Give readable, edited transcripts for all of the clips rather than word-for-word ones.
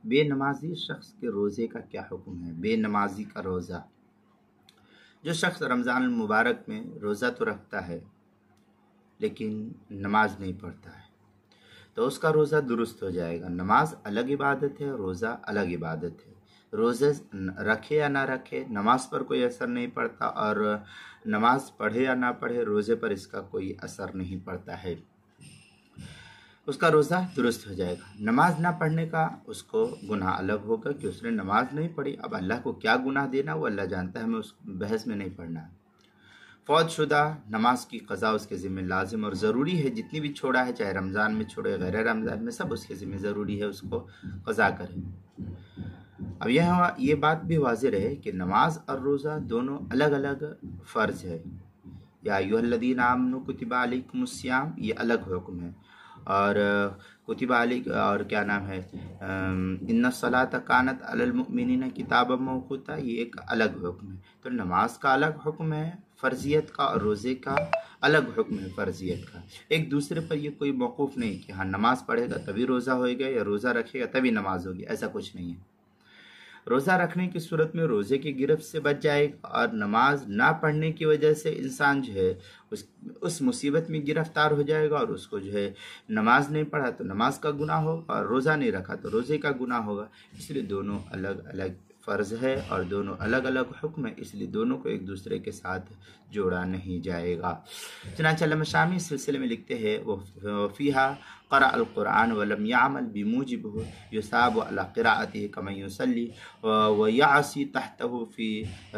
بے نمازی شخص کے روزے کا کیا حکم ہے؟ بے نمازی کا روزہ، جو شخص رمضان المبارک میں روزہ تو رکھتا ہے لیکن نماز نہیں پڑھتا ہے تو اس کا روزہ درست ہو جائے گا۔ نماز الگ عبادت ہے، روزہ الگ عبادت ہے۔ روزے رکھے یا نہ رکھے نماز پر کوئی اثر نہیں پڑتا، اور نماز پڑھے یا نہ پڑھے روزے پر اس کا کوئی اثر نہیں پڑتا ہے، اس کا روزہ درست ہو جائے گا۔ نماز نہ پڑھنے کا اس کو گناہ الگ ہوگا کہ اس نے نماز نہیں پڑھی۔ اب اللہ کو کیا گناہ دینا وہ اللہ جانتا ہے، ہمیں اس بحث میں نہیں پڑھنا ہے۔ فوت شدہ نماز کی قضا اس کے ذمہ لازم اور ضروری ہے، جتنی بھی چھوڑا ہے، چاہے رمضان میں چھوڑے غیر رمضان میں، سب اس کے ذمہ ضروری ہے، اس کو قضا کرے۔ اب یہ بات بھی واضح رہے کہ نماز اور روزہ دونوں الگ الگ فرض ہے۔ یا ایھا الذین آمنوا کتب علیکم الصیام، یہ الگ حکم ہے، اور کتب علی اور کیا نام ہے ان الصلاۃ کانت علی المؤمنین کتابا موقوتا، یہ ایک الگ حکم ہے۔ تو نماز کا الگ حکم ہے فرضیت کا، اور روزے کا الگ حکم ہے فرضیت کا۔ ایک دوسرے پر یہ کوئی موقوف نہیں کہ ہاں نماز پڑھے گا تبھی روزہ ہوئے گا، یا روزہ رکھے گا تبھی نماز ہوگی، ایسا کچھ نہیں ہے۔ روزہ رکھنے کی صورت میں روزے کی گرفت سے بچ جائے گا، اور نماز نہ پڑھنے کی وجہ سے انسان جو ہے اس مصیبت میں گرفتار ہو جائے گا، اور اس کو جو ہے نماز نہیں پڑھا تو نماز کا گناہ ہوگا، اور روزہ نہیں رکھا تو روزے کا گناہ ہوگا۔ اس لیے دونوں الگ الگ فرض ہے اور دونوں الگ الگ حکم ہے، اس لیے دونوں کو ایک دوسرے کے ساتھ جوڑا نہیں جائے گا۔ چنانچہ علامہ شامی اس سلسلے میں لکھتے ہیں وَفِيهَا قرأ القرآن ولم يعمل بموجبه يثاب على قراءته كما يصلي ويعصي تحته في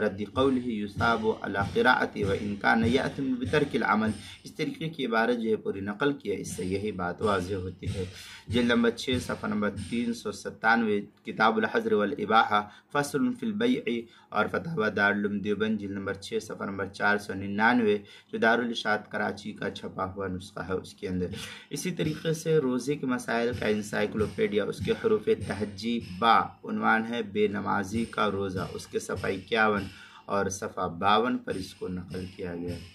رد قوله يثاب على قراءته وإن كان يأثم بترك العمل۔ اس طریقے کی عبارت جو ہے پوری نقل کی ہے، اس سے یہی بات واضح ہوتی ہے۔ جلد نمبر 6 صفحہ نمبر 397 کتاب الحظر والاباحہ فصل فی البیع، اور فتاوی دارالعلوم دیوبند جلد نمبر 6 صفحہ نمبر 499 جو دارالارشاد کراچی کا چھپا ہوا نسخہ ہے اس کے اندر۔ اسی طریقے سے روزے کے مسائل کا انسائکلوپیڈیا، اس کے حروف تہجی با عنوان ہے بے نمازی کا روزہ، اس کے صفحہ 51 اور صفحہ 52 پر اس کو نقل کیا گیا ہے۔